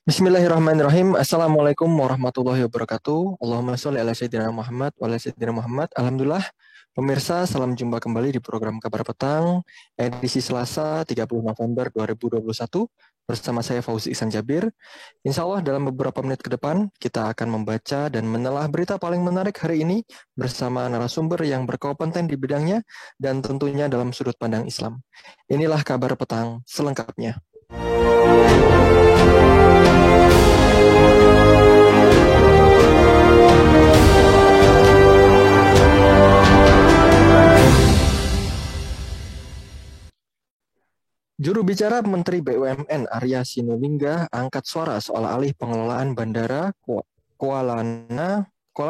Bismillahirrahmanirrahim. Assalamualaikum warahmatullahi wabarakatuh. Allahumma sholli ala sayyidina Muhammad wa ala sayyidina Muhammad. Alhamdulillah, pemirsa, salam jumpa kembali di program Kabar Petang edisi Selasa 30 November 2021 bersama saya Fauzi Ihsan Jabir. Insya Allah dalam beberapa menit ke depan kita akan membaca dan menelah berita paling menarik hari ini bersama narasumber yang berkompeten di bidangnya dan tentunya dalam sudut pandang Islam. Inilah Kabar Petang selengkapnya. Juru bicara Menteri BUMN Arya Sinulinga angkat suara soal alih pengelolaan Bandara Kuala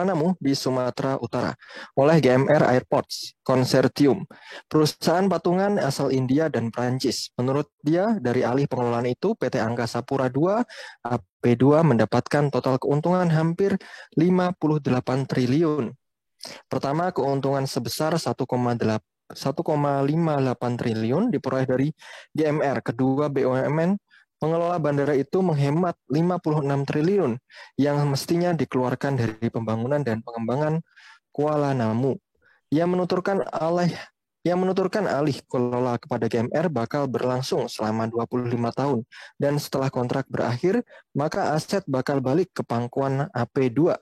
Namu di Sumatera Utara oleh GMR Airports Consortium, perusahaan patungan asal India dan Prancis. Menurut dia, dari alih pengelolaan itu, PT Angkasa Pura II AP2 mendapatkan total keuntungan hampir 58 triliun. Pertama, keuntungan sebesar 1,58 triliun diperoleh dari GMR. Kedua, BUMN pengelola bandara itu menghemat 56 triliun yang mestinya dikeluarkan dari pembangunan dan pengembangan Kuala Namu. Yang menuturkan alih kelola kepada GMR bakal berlangsung selama 25 tahun dan setelah kontrak berakhir, maka aset bakal balik ke pangkuan AP2.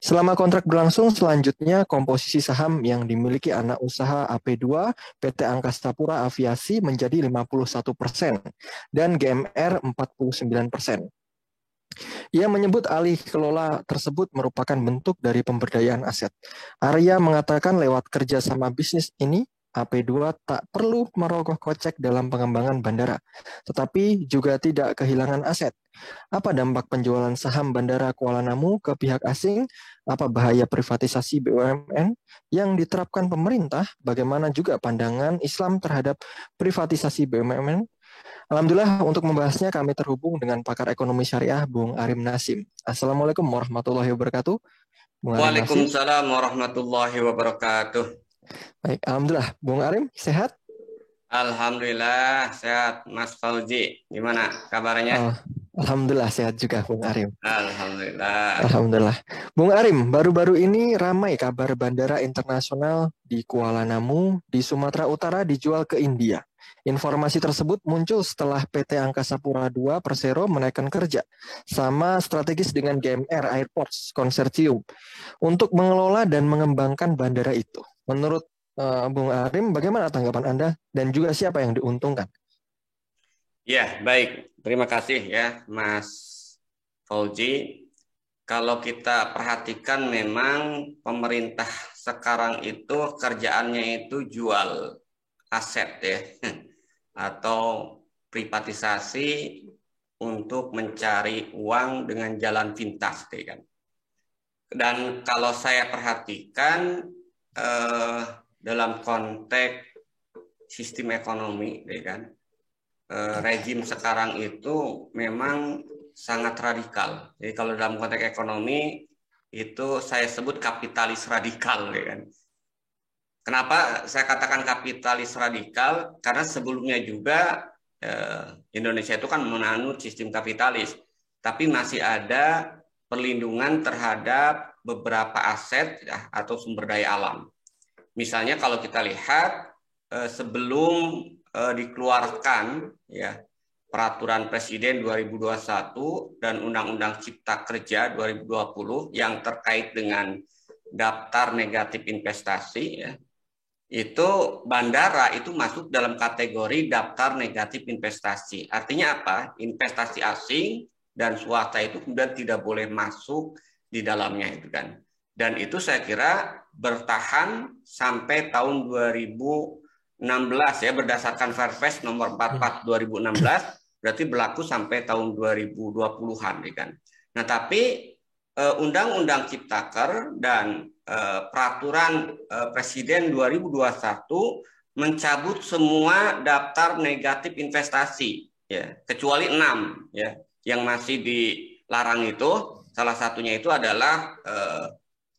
Selama kontrak berlangsung, selanjutnya komposisi saham yang dimiliki anak usaha AP2 PT Angkasa Pura Aviasi menjadi 51% dan GMR 49%. Ia menyebut alih kelola tersebut merupakan bentuk dari pemberdayaan aset. Arya mengatakan lewat kerjasama bisnis ini, AP2 tak perlu merogoh kocek dalam pengembangan bandara, tetapi juga tidak kehilangan aset. Apa dampak penjualan saham Bandara Kuala Namu ke pihak asing? Apa bahaya privatisasi BUMN yang diterapkan pemerintah? Bagaimana juga pandangan Islam terhadap privatisasi BUMN? Alhamdulillah, untuk membahasnya kami terhubung dengan pakar ekonomi syariah Bung Arim Nasim. Assalamualaikum warahmatullahi wabarakatuh. Bung Arim Nasim. Waalaikumsalam warahmatullahi wabarakatuh. Baik, Alhamdulillah. Bung Arim, sehat? Alhamdulillah sehat, Mas Fauzi. Gimana kabarnya? Alhamdulillah sehat juga, Bung Arim. Alhamdulillah. Alhamdulillah. Bung Arim, baru-baru ini ramai kabar bandara internasional di Kuala Namu di Sumatera Utara dijual ke India. Informasi tersebut muncul setelah PT Angkasa Pura II Persero menaikkan kerja sama strategis dengan GMR Airports Consortium untuk mengelola dan mengembangkan bandara itu. Menurut Bung Arim, bagaimana tanggapan Anda dan juga siapa yang diuntungkan? Ya, baik. Terima kasih ya, Mas Fauzi. Kalau kita perhatikan memang pemerintah sekarang itu kerjaannya itu jual aset ya, atau privatisasi untuk mencari uang dengan jalan pintas ya kan. Dan kalau saya perhatikan dalam konteks sistem ekonomi ya kan, rejim sekarang itu memang sangat radikal. Jadi kalau dalam konteks ekonomi itu saya sebut kapitalis radikal ya kan. Kenapa saya katakan kapitalis radikal? Karena sebelumnya juga Indonesia itu kan menganut sistem kapitalis, tapi masih ada perlindungan terhadap beberapa aset ya, atau sumber daya alam. Misalnya kalau kita lihat sebelum dikeluarkan ya Peraturan Presiden 2021 dan Undang-Undang Cipta Kerja 2020 yang terkait dengan daftar negatif investasi ya, itu bandara itu masuk dalam kategori daftar negatif investasi. Artinya apa? Investasi asing dan swasta itu kemudian tidak boleh masuk di dalamnya itu kan. Dan itu saya kira bertahan sampai tahun 2016 ya, berdasarkan Perpres nomor 44 2016 berarti berlaku sampai tahun 2020-an ya kan. Nah, tapi Undang-Undang Ciptaker dan Peraturan Presiden 2021 mencabut semua daftar negatif investasi ya, kecuali 6 ya yang masih dilarang itu. Salah satunya itu adalah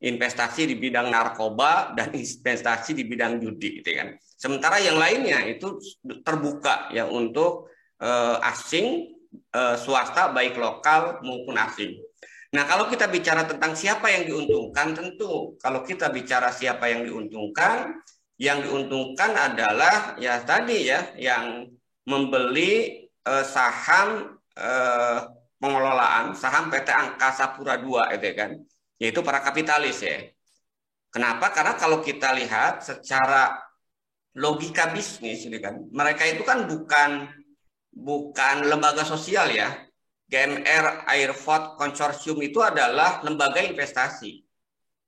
investasi di bidang narkoba dan investasi di bidang judi gitu kan. Sementara yang lainnya itu terbuka ya untuk asing swasta baik lokal maupun asing. Nah, kalau kita bicara tentang siapa yang diuntungkan, tentu kalau kita bicara siapa yang diuntungkan adalah ya tadi ya yang membeli saham pengelolaan saham PT Angkasa Pura II itu kan, yaitu para kapitalis ya. Kenapa? Karena kalau kita lihat secara logika bisnis gitu kan, mereka itu kan bukan lembaga sosial ya. GMR Airport Consortium itu adalah lembaga investasi.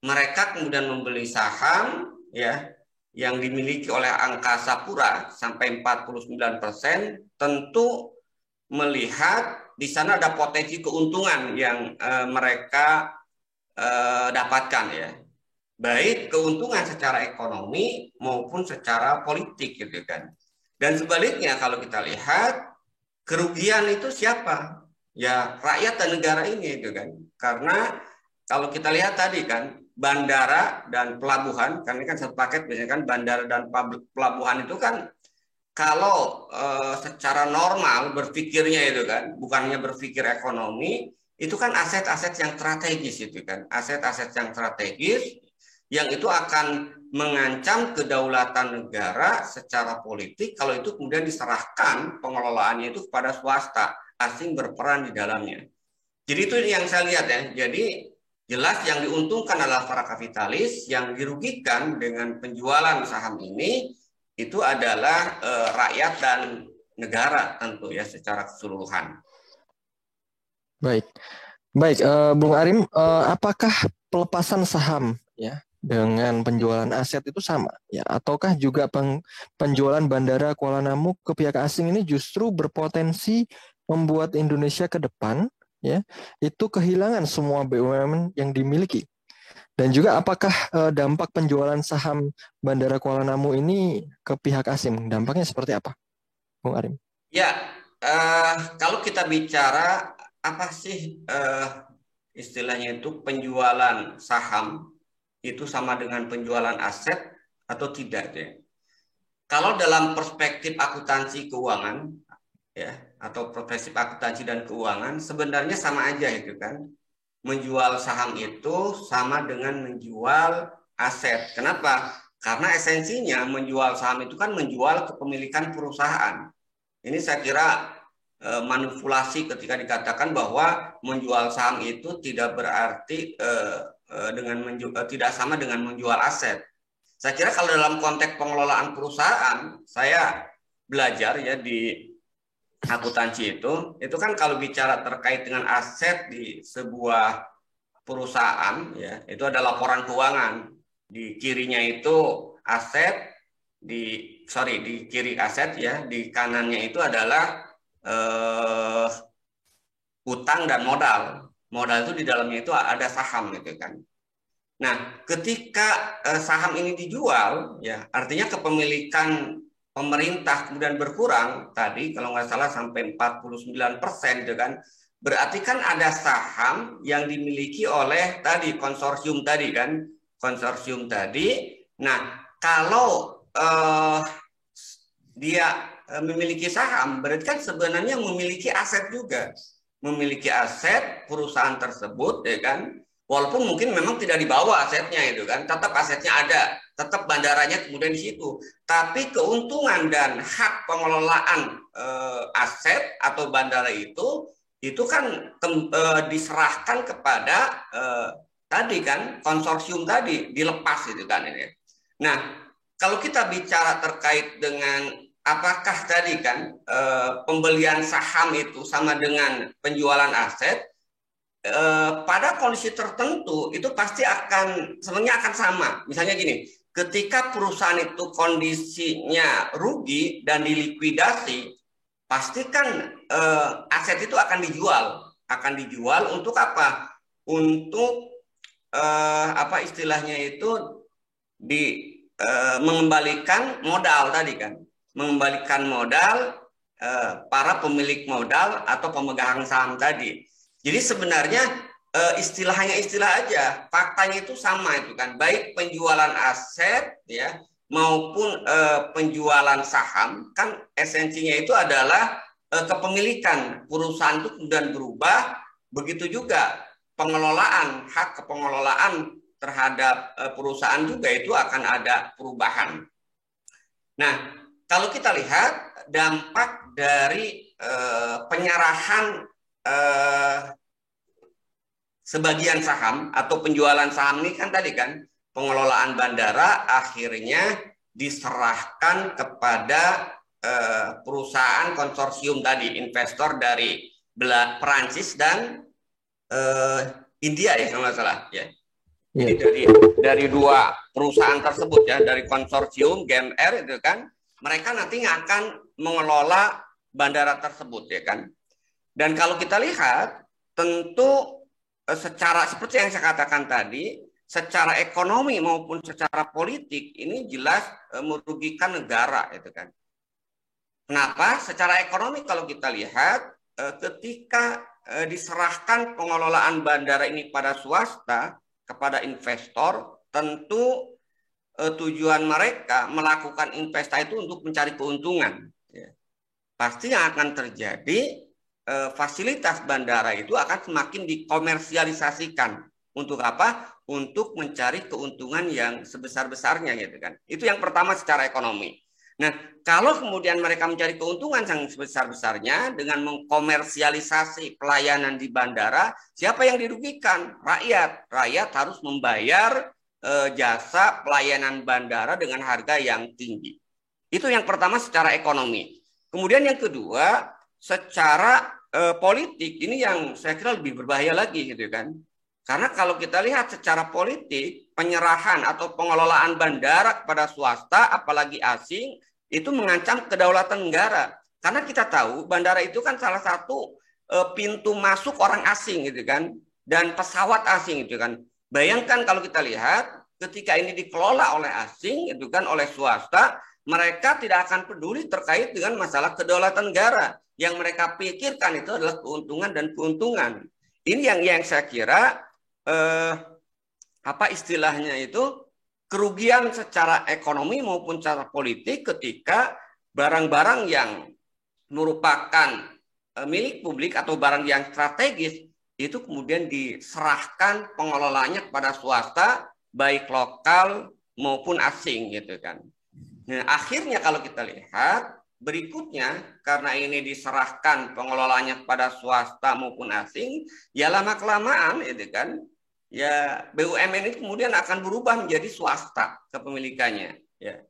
Mereka kemudian membeli saham ya yang dimiliki oleh Angkasa Pura sampai 49%, tentu melihat di sana ada potensi keuntungan yang mereka dapatkan ya. Baik keuntungan secara ekonomi maupun secara politik gitu kan. Dan sebaliknya kalau kita lihat kerugian itu siapa? Ya rakyat dan negara ini gitu kan. Karena kalau kita lihat tadi kan bandara dan pelabuhan, karena kan satu paket biasanya kan bandara dan pelabuhan itu kan kalau secara normal berpikirnya itu kan bukannya berpikir ekonomi, itu kan aset-aset yang strategis itu kan, aset-aset yang strategis yang itu akan mengancam kedaulatan negara secara politik kalau itu kemudian diserahkan pengelolaannya itu kepada swasta asing berperan di dalamnya. Jadi itu yang saya lihat ya. Jadi jelas yang diuntungkan adalah para kapitalis, yang dirugikan dengan penjualan saham ini itu adalah rakyat dan negara tentu ya secara keseluruhan. Baik, baik, Bung Arim, apakah pelepasan saham ya dengan penjualan aset itu sama ya, ataukah juga penjualan bandara Kuala Namu ke pihak asing ini justru berpotensi membuat Indonesia ke depan ya itu kehilangan semua BUMN yang dimiliki? Dan juga apakah dampak penjualan saham bandara Kuala Namu ini ke pihak asing dampaknya seperti apa, Bung Arim? Ya, kalau kita bicara apa sih istilahnya itu penjualan saham itu sama dengan penjualan aset atau tidak ya? Kalau dalam perspektif akuntansi keuangan ya atau perspektif akuntansi dan keuangan sebenarnya sama aja itu kan. Menjual saham itu sama dengan menjual aset. Kenapa? Karena esensinya menjual saham itu kan menjual kepemilikan perusahaan. Ini saya kira manipulasi ketika dikatakan bahwa menjual saham itu tidak berarti tidak sama dengan menjual aset. Saya kira kalau dalam konteks pengelolaan perusahaan, saya belajar ya di akuntansi itu kan kalau bicara terkait dengan aset di sebuah perusahaan ya itu ada laporan keuangan, di kirinya itu aset, di kiri aset ya, di kanannya itu adalah utang dan modal. Modal itu di dalamnya itu ada saham gitu kan. Nah, ketika saham ini dijual ya artinya kepemilikan pemerintah kemudian berkurang tadi kalau nggak salah sampai 49% gitu kan. Berarti kan ada saham yang dimiliki oleh tadi konsorsium tadi kan. Konsorsium tadi. Nah, kalau dia memiliki saham berarti kan sebenarnya memiliki aset juga. Memiliki aset perusahaan tersebut ya kan. Walaupun mungkin memang tidak dibawa asetnya itu kan, tetap asetnya ada, tetap bandaranya kemudian di situ. Tapi keuntungan dan hak pengelolaan aset atau bandara itu kan diserahkan kepada tadi kan konsorsium tadi, dilepas itu kan ini. Nah, kalau kita bicara terkait dengan apakah tadi kan pembelian saham itu sama dengan penjualan aset, pada kondisi tertentu itu pasti sebenarnya akan sama. Misalnya gini, ketika perusahaan itu kondisinya rugi dan dilikuidasi, pasti kan aset itu akan dijual untuk apa? Untuk apa istilahnya itu mengembalikan modal tadi kan, mengembalikan modal para pemilik modal atau pemegang saham tadi. Jadi sebenarnya istilahnya istilah aja, faktanya itu sama itu kan, baik penjualan aset ya maupun penjualan saham kan esensinya itu adalah kepemilikan perusahaan itu kemudian berubah, begitu juga pengelolaan, hak kepengelolaan terhadap perusahaan juga itu akan ada perubahan. Nah, kalau kita lihat dampak dari penyerahan sebagian saham atau penjualan saham ini kan tadi kan pengelolaan bandara akhirnya diserahkan kepada perusahaan konsorsium tadi, investor dari Perancis dan India ya kalau nggak salah ya. Jadi dari dua perusahaan tersebut ya, dari konsorsium GMR itu kan, mereka nanti akan mengelola bandara tersebut ya kan. Dan kalau kita lihat tentu secara seperti yang saya katakan tadi, secara ekonomi maupun secara politik ini jelas merugikan negara itu kan. Kenapa? Secara ekonomi kalau kita lihat ketika diserahkan pengelolaan bandara ini pada swasta, kepada investor, tentu tujuan mereka melakukan investasi itu untuk mencari keuntungan. Ya. Pasti yang akan terjadi fasilitas bandara itu akan semakin dikomersialisasikan. Untuk apa? Untuk mencari keuntungan yang sebesar-besarnya gitu kan. Itu yang pertama secara ekonomi. Nah, kalau kemudian mereka mencari keuntungan yang sebesar-besarnya dengan mengkomersialisasi pelayanan di bandara, siapa yang dirugikan? Rakyat. Rakyat harus membayar jasa pelayanan bandara dengan harga yang tinggi. Itu yang pertama secara ekonomi. Kemudian yang kedua, secara politik ini yang saya kira lebih berbahaya lagi gitu kan. Karena kalau kita lihat secara politik, penyerahan atau pengelolaan bandara kepada swasta, apalagi asing, itu mengancam kedaulatan negara. Karena kita tahu bandara itu kan salah satu pintu masuk orang asing gitu kan, dan pesawat asing gitu kan. Bayangkan kalau kita lihat ketika ini dikelola oleh asing itu kan, oleh swasta, mereka tidak akan peduli terkait dengan masalah kedaulatan negara. Yang mereka pikirkan itu adalah keuntungan dan keuntungan. Ini yang saya kira apa istilahnya itu, kerugian secara ekonomi maupun secara politik ketika barang-barang yang merupakan milik publik atau barang yang strategis itu kemudian diserahkan pengelolanya kepada swasta, baik lokal maupun asing gitu kan. Nah, akhirnya kalau kita lihat berikutnya, karena ini diserahkan pengelolanya kepada swasta maupun asing, ya lama-kelamaan itu kan, ya BUMN ini kemudian akan berubah menjadi swasta kepemilikannya. Ya.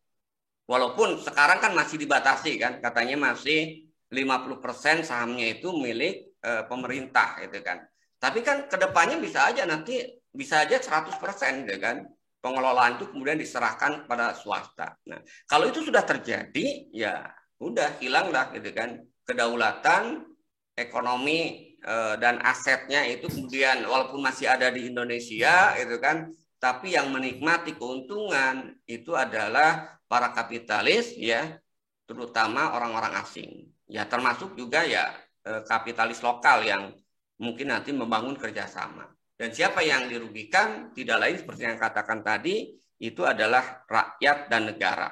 Walaupun sekarang kan masih dibatasi kan, katanya masih 50% sahamnya itu milik pemerintah gitu kan. Tapi kan kedepannya bisa aja nanti, bisa aja 100% gitu kan. Pengelolaan itu kemudian diserahkan kepada swasta. Nah, kalau itu sudah terjadi, ya udah hilanglah gitu kan kedaulatan ekonomi dan asetnya itu kemudian walaupun masih ada di Indonesia itu kan, tapi yang menikmati keuntungan itu adalah para kapitalis ya, terutama orang-orang asing. Ya termasuk juga ya kapitalis lokal yang mungkin nanti membangun kerjasama. Dan siapa yang dirugikan tidak lain seperti yang katakan tadi, itu adalah rakyat dan negara.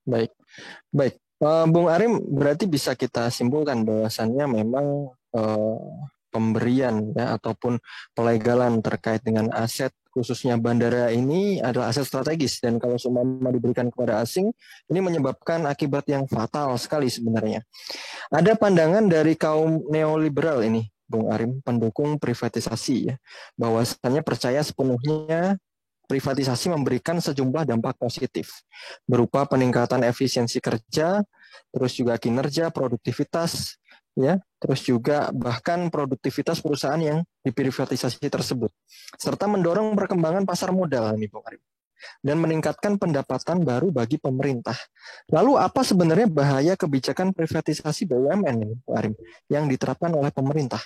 Baik, baik. Bung Arim, berarti bisa kita simpulkan bahwasannya memang pemberian ya ataupun pelegalan terkait dengan aset khususnya bandara ini adalah aset strategis, dan kalau seumpama diberikan kepada asing ini menyebabkan akibat yang fatal sekali sebenarnya. Ada pandangan dari kaum neoliberal ini, Bung Arim, pendukung privatisasi ya, bahwasannya percaya sepenuhnya privatisasi memberikan sejumlah dampak positif berupa peningkatan efisiensi kerja, terus juga kinerja, produktivitas, ya, terus juga bahkan produktivitas perusahaan yang diprivatisasi tersebut, serta mendorong perkembangan pasar modal nih, Bung Arif, dan meningkatkan pendapatan baru bagi pemerintah. Lalu apa sebenarnya bahaya kebijakan privatisasi BUMN nih, Bung Arif, yang diterapkan oleh pemerintah?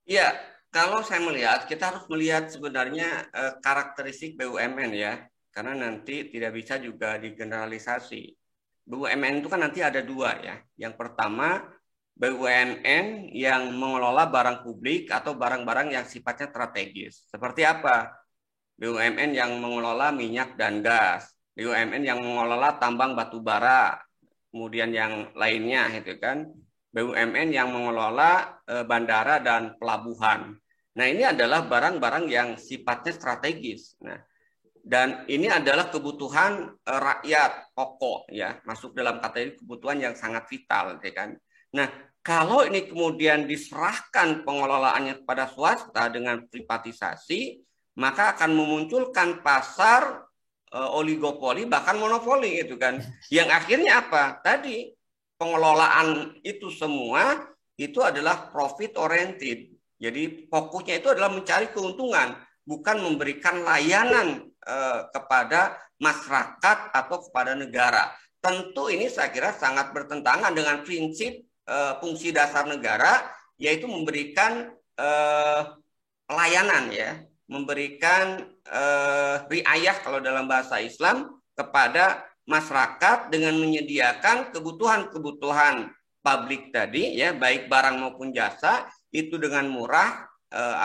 Iya, kalau saya melihat, kita harus melihat sebenarnya karakteristik BUMN ya, karena nanti tidak bisa juga digeneralisasi. BUMN itu kan nanti ada dua ya. Yang pertama, BUMN yang mengelola barang publik atau barang-barang yang sifatnya strategis. Seperti apa? BUMN yang mengelola minyak dan gas, BUMN yang mengelola tambang batu bara, kemudian yang lainnya itu kan. BUMN yang mengelola bandara dan pelabuhan. Nah, ini adalah barang-barang yang sifatnya strategis. Nah, dan ini adalah kebutuhan rakyat pokok ya, masuk dalam kategori kebutuhan yang sangat vital, ya kan. Nah, kalau ini kemudian diserahkan pengelolaannya kepada swasta dengan privatisasi, maka akan memunculkan pasar oligopoli bahkan monopoli gitu kan. Yang akhirnya apa? Tadi pengelolaan itu semua itu adalah profit oriented. Jadi fokusnya itu adalah mencari keuntungan, bukan memberikan layanan kepada masyarakat atau kepada negara. Tentu ini saya kira sangat bertentangan dengan prinsip fungsi dasar negara, yaitu memberikan pelayanan ya, memberikan riayah kalau dalam bahasa Islam kepada masyarakat dengan menyediakan kebutuhan-kebutuhan publik tadi ya, baik barang maupun jasa itu dengan murah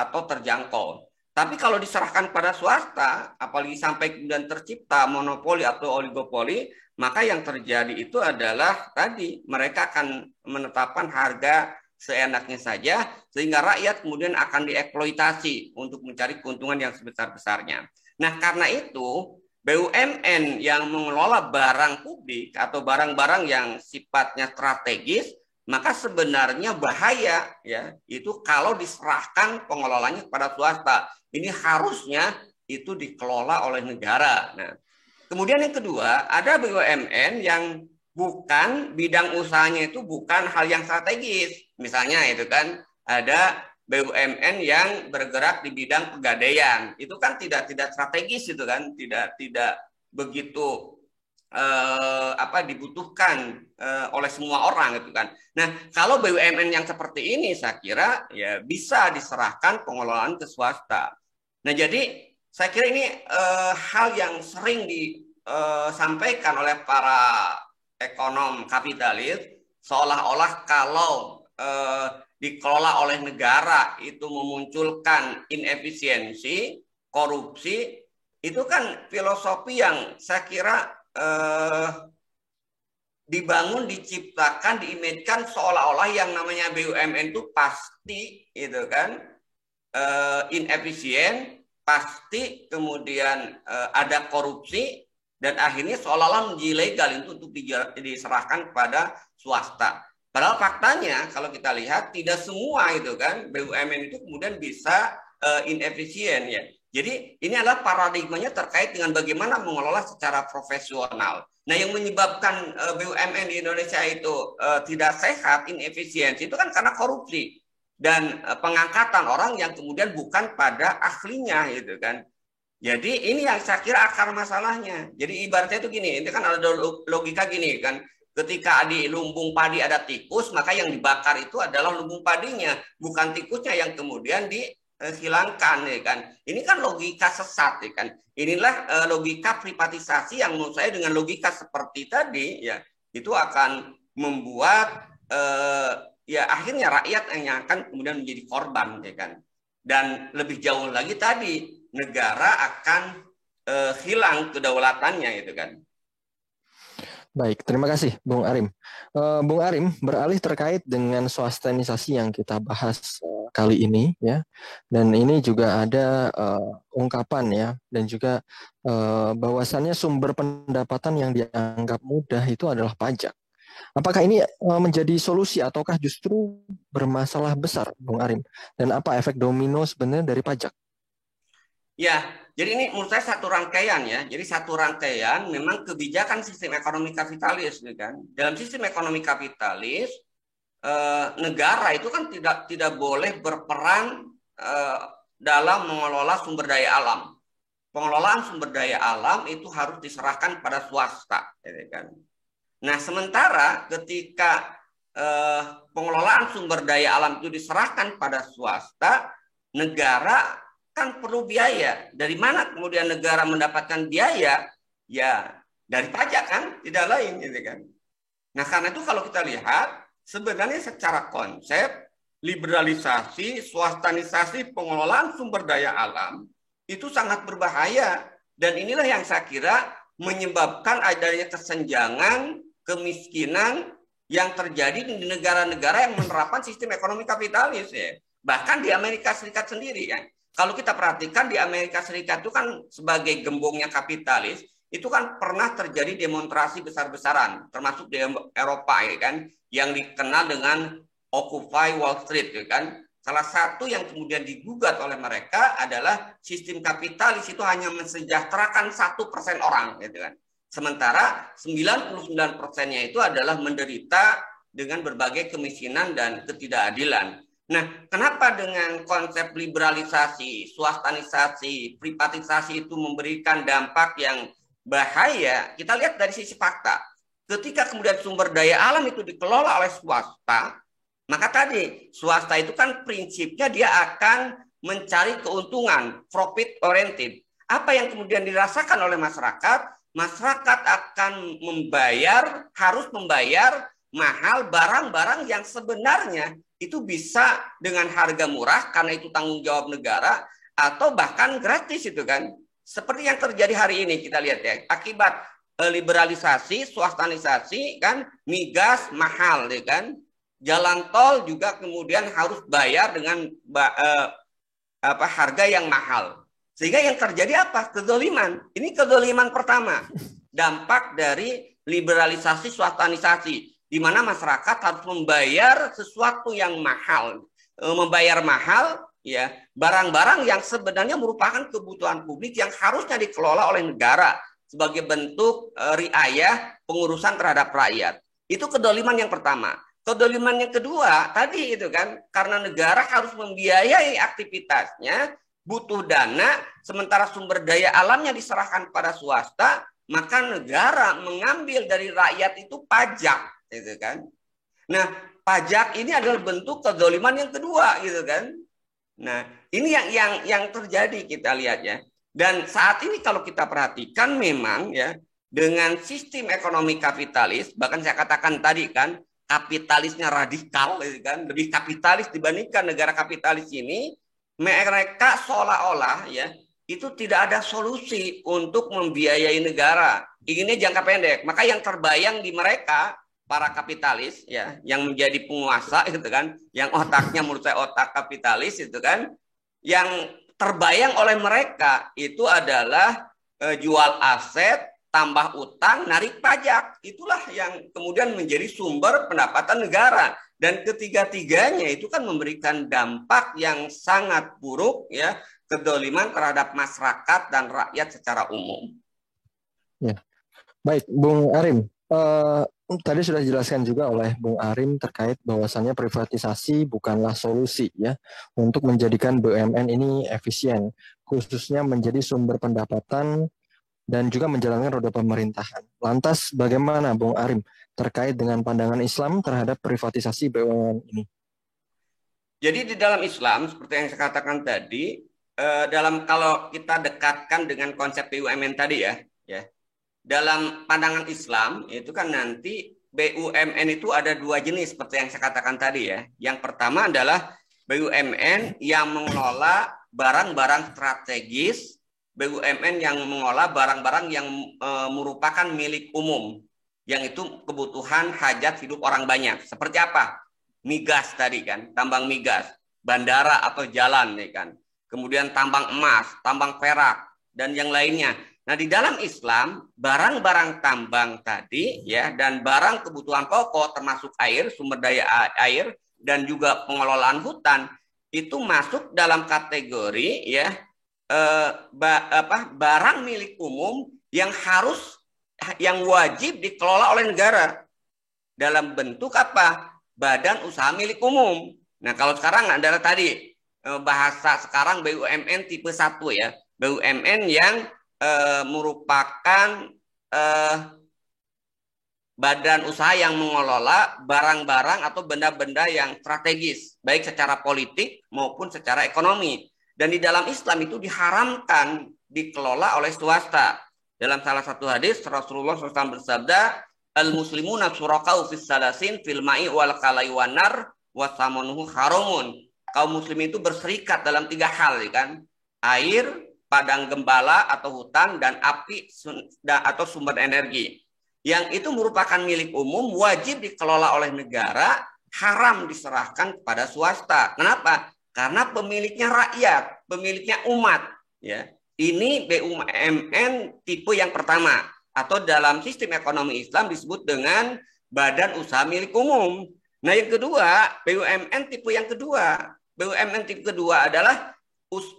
atau terjangkau. Tapi kalau diserahkan pada swasta, apalagi sampai kemudian tercipta monopoli atau oligopoli, maka yang terjadi itu adalah tadi mereka akan menetapkan harga seenaknya saja, sehingga rakyat kemudian akan dieksploitasi untuk mencari keuntungan yang sebesar-besarnya. Nah, karena itu BUMN yang mengelola barang publik atau barang-barang yang sifatnya strategis, maka sebenarnya bahaya ya itu kalau diserahkan pengelolanya kepada swasta. Ini harusnya itu dikelola oleh negara. Nah, kemudian yang kedua, ada BUMN yang bukan bidang usahanya itu bukan hal yang strategis. Misalnya itu kan ada BUMN yang bergerak di bidang pegadaian. Itu kan tidak strategis itu kan, tidak begitu dibutuhkan oleh semua orang gitu kan. Nah, kalau BUMN yang seperti ini saya kira ya bisa diserahkan pengelolaan ke swasta. Nah, jadi saya kira ini hal yang sering disampaikan oleh para ekonom kapitalis, seolah-olah kalau dikelola oleh negara itu memunculkan inefisiensi, korupsi, itu kan filosofi yang saya kira dibangun, diciptakan, diimajinkan seolah-olah yang namanya BUMN itu pasti itu kan inefisien, pasti kemudian ada korupsi, dan akhirnya seolah-olah menjadi legal itu untuk diserahkan kepada swasta. Padahal faktanya kalau kita lihat tidak semua itu kan BUMN itu kemudian bisa inefisien ya. Jadi ini adalah paradigmanya terkait dengan bagaimana mengelola secara profesional. Nah, yang menyebabkan BUMN di Indonesia itu tidak sehat, inefisiensi itu kan karena korupsi dan pengangkatan orang yang kemudian bukan pada ahlinya gitu kan. Jadi ini yang saya kira akar masalahnya. Jadi ibaratnya itu gini, ini kan ada logika gini kan. Ketika di lumbung padi ada tikus, maka yang dibakar itu adalah lumbung padinya, bukan tikusnya yang kemudian dihilangkan ya kan. Ini kan logika sesat ya kan. Inilah logika privatisasi yang menurut saya dengan logika seperti tadi ya itu akan membuat ya akhirnya rakyat yang akan kemudian menjadi korban ya kan. Dan lebih jauh lagi tadi negara akan hilang kedaulatannya itu kan. Baik, terima kasih Bung Arim. Bung Arim, beralih terkait dengan swastanisasi yang kita bahas kali ini ya, dan ini juga ada ungkapan ya, dan juga bahwasannya sumber pendapatan yang dianggap mudah itu adalah pajak. Apakah ini menjadi solusi ataukah justru bermasalah besar, Bung Arim? Dan apa efek domino sebenarnya dari pajak? Ya, jadi ini menurut saya satu rangkaian ya. Jadi satu rangkaian memang kebijakan sistem ekonomi kapitalis, gitu kan. Dalam sistem ekonomi kapitalis, negara itu kan tidak boleh berperan dalam mengelola sumber daya alam. Pengelolaan sumber daya alam itu harus diserahkan pada swasta, gitu kan. Nah, sementara ketika pengelolaan sumber daya alam itu diserahkan pada swasta, negara kan perlu biaya. Dari mana kemudian negara mendapatkan biaya? Ya, dari pajak kan, tidak lain gitu kan. Nah, karena itu kalau kita lihat sebenarnya secara konsep liberalisasi, swastanisasi pengelolaan sumber daya alam itu sangat berbahaya, dan inilah yang saya kira menyebabkan adanya kesenjangan, kemiskinan, yang terjadi di negara-negara yang menerapkan sistem ekonomi kapitalis ya. Bahkan di Amerika Serikat sendiri ya. Kalau kita perhatikan di Amerika Serikat itu kan sebagai gembongnya kapitalis, itu kan pernah terjadi demonstrasi besar-besaran, termasuk di Eropa ya kan, yang dikenal dengan Occupy Wall Street ya kan. Salah satu yang kemudian digugat oleh mereka adalah sistem kapitalis itu hanya mensejahterakan 1% orang gitu kan. Sementara 99%-nya itu adalah menderita dengan berbagai kemiskinan dan ketidakadilan. Nah, kenapa dengan konsep liberalisasi, swastanisasi, privatisasi itu memberikan dampak yang bahaya? Kita lihat dari sisi fakta. Ketika kemudian sumber daya alam itu dikelola oleh swasta, maka tadi swasta itu kan prinsipnya dia akan mencari keuntungan, profit oriented. Apa yang kemudian dirasakan oleh masyarakat? Masyarakat akan harus membayar mahal barang-barang yang sebenarnya itu bisa dengan harga murah karena itu tanggung jawab negara atau bahkan gratis itu kan. Seperti yang terjadi hari ini kita lihat ya, akibat liberalisasi, swastanisasi kan, migas mahal ya kan. Jalan tol juga kemudian harus bayar dengan harga yang mahal. Sehingga yang terjadi apa? Kezaliman. Ini kezaliman pertama. Dampak dari liberalisasi swastanisasi, di mana masyarakat harus membayar sesuatu yang mahal. Membayar mahal ya barang-barang yang sebenarnya merupakan kebutuhan publik yang harusnya dikelola oleh negara sebagai bentuk riayah pengurusan terhadap rakyat. Itu kedoliman yang pertama. Kedoliman yang kedua tadi itu kan, karena negara harus membiayai aktivitasnya, butuh dana, sementara sumber daya alamnya diserahkan pada swasta, maka negara mengambil dari rakyat itu pajak, gitu kan. Nah, pajak ini adalah bentuk kedoliman yang kedua, gitu kan. Nah, ini yang terjadi kita lihat ya. Dan saat ini kalau kita perhatikan memang ya, dengan sistem ekonomi kapitalis, bahkan saya katakan tadi kan, kapitalisnya radikal, gitu kan, lebih kapitalis dibandingkan negara kapitalis ini, mereka seolah-olah ya itu tidak ada solusi untuk membiayai negara. Inginnya jangka pendek. Maka yang terbayang di mereka para kapitalis ya yang menjadi penguasa itu kan, yang otaknya menurut saya otak kapitalis itu kan, yang terbayang oleh mereka itu adalah jual aset, tambah utang, narik pajak. Itulah yang kemudian menjadi sumber pendapatan negara. Dan ketiga-tiganya itu kan memberikan dampak yang sangat buruk ya, kedoliman terhadap masyarakat dan rakyat secara umum. Ya. Baik, Bung Arim. Tadi sudah dijelaskan juga oleh Bung Arim terkait bahwasannya privatisasi bukanlah solusi ya untuk menjadikan BUMN ini efisien, khususnya menjadi sumber pendapatan dan juga menjalankan roda pemerintahan. Lantas bagaimana Bung Arim terkait dengan pandangan Islam terhadap privatisasi BUMN ini? Jadi di dalam Islam seperti yang saya katakan tadi, kalau kita dekatkan dengan konsep BUMN tadi ya, dalam pandangan Islam itu kan nanti BUMN itu ada dua jenis seperti yang saya katakan tadi ya. Yang pertama adalah BUMN yang mengelola barang-barang strategis, BUMN yang mengolah barang-barang yang merupakan milik umum, yang itu kebutuhan hajat hidup orang banyak. Seperti apa? Migas tadi kan, tambang migas, bandara atau jalan nih kan. Kemudian tambang emas, tambang perak dan yang lainnya. Nah, di dalam Islam, barang-barang tambang tadi ya dan barang kebutuhan pokok termasuk air, sumber daya air dan juga pengelolaan hutan itu masuk dalam kategori ya barang milik umum yang wajib dikelola oleh negara dalam bentuk apa? Badan usaha milik umum. Nah, kalau sekarang adalah tadi bahasa sekarang BUMN tipe 1 ya. BUMN yang merupakan badan usaha yang mengelola barang-barang atau benda-benda yang strategis, baik secara politik maupun secara ekonomi. Dan di dalam Islam itu diharamkan dikelola oleh swasta. Dalam salah satu hadis Rasulullah SAW bersabda, al-muslimuna syuraka'u fis salasin fil ma'i wal kalai wanar wasamanuhu haramun. Kaum muslim itu berserikat dalam 3 hal kan. Air, padang gembala atau hutan dan api atau sumber energi. yang itu merupakan milik umum, wajib dikelola oleh negara, haram diserahkan kepada swasta. Kenapa? Karena pemiliknya rakyat, pemiliknya umat. Ya, ini BUMN tipe yang pertama, atau dalam sistem ekonomi Islam disebut dengan badan usaha milik umum. Nah, yang kedua, BUMN tipe yang kedua. BUMN tipe kedua adalah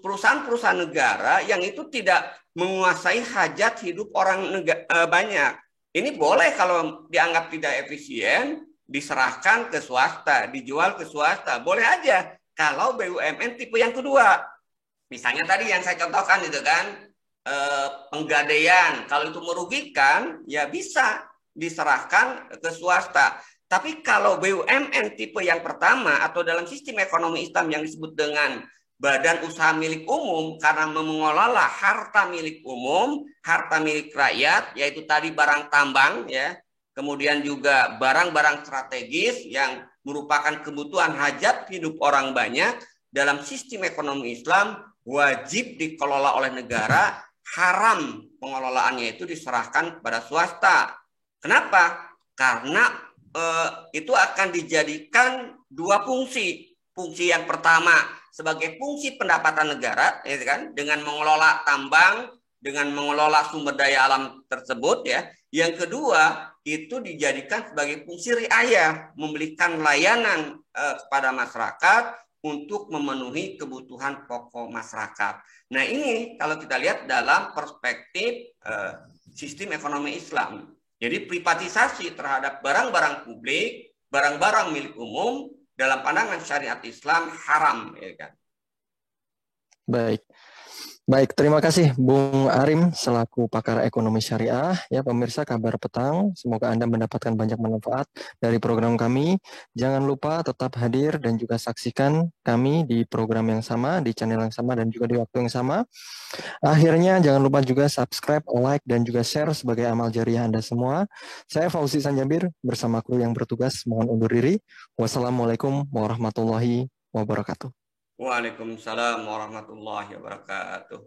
perusahaan-perusahaan negara yang itu tidak menguasai hajat hidup orang banyak. Ini boleh kalau dianggap tidak efisien, diserahkan ke swasta, dijual ke swasta. Boleh aja kalau BUMN tipe yang kedua. Misalnya tadi yang saya contohkan itu kan, penggadaian. Kalau itu merugikan, ya bisa diserahkan ke swasta. Tapi kalau BUMN tipe yang pertama atau dalam sistem ekonomi Islam yang disebut dengan badan usaha milik umum, karena mengelola harta milik umum, harta milik rakyat, yaitu tadi barang tambang, ya, kemudian juga barang-barang strategis yang merupakan kebutuhan hajat hidup orang banyak, dalam sistem ekonomi Islam wajib dikelola oleh negara, haram pengelolaannya itu diserahkan kepada swasta. Kenapa? Karena itu akan dijadikan dua fungsi. Fungsi yang pertama sebagai fungsi pendapatan negara, ya kan, dengan mengelola tambang, dengan mengelola sumber daya alam tersebut, ya. Yang kedua itu dijadikan sebagai fungsi riayah, memberikan layanan kepada masyarakat untuk memenuhi kebutuhan pokok masyarakat. Nah, ini kalau kita lihat dalam perspektif sistem ekonomi Islam. Jadi privatisasi terhadap barang-barang publik, barang-barang milik umum dalam pandangan syariat Islam haram, ya kan? Baik, terima kasih Bung Arim selaku pakar ekonomi syariah. Ya, pemirsa Kabar Petang, semoga Anda mendapatkan banyak manfaat dari program kami. Jangan lupa tetap hadir dan juga saksikan kami di program yang sama, di channel yang sama, dan juga di waktu yang sama. Akhirnya, jangan lupa juga subscribe, like, dan juga share sebagai amal jariah Anda semua. Saya Fauzi Sanjabir bersama kru yang bertugas mohon undur diri. Wassalamualaikum warahmatullahi wabarakatuh. Waalaikumsalam warahmatullahi wabarakatuh.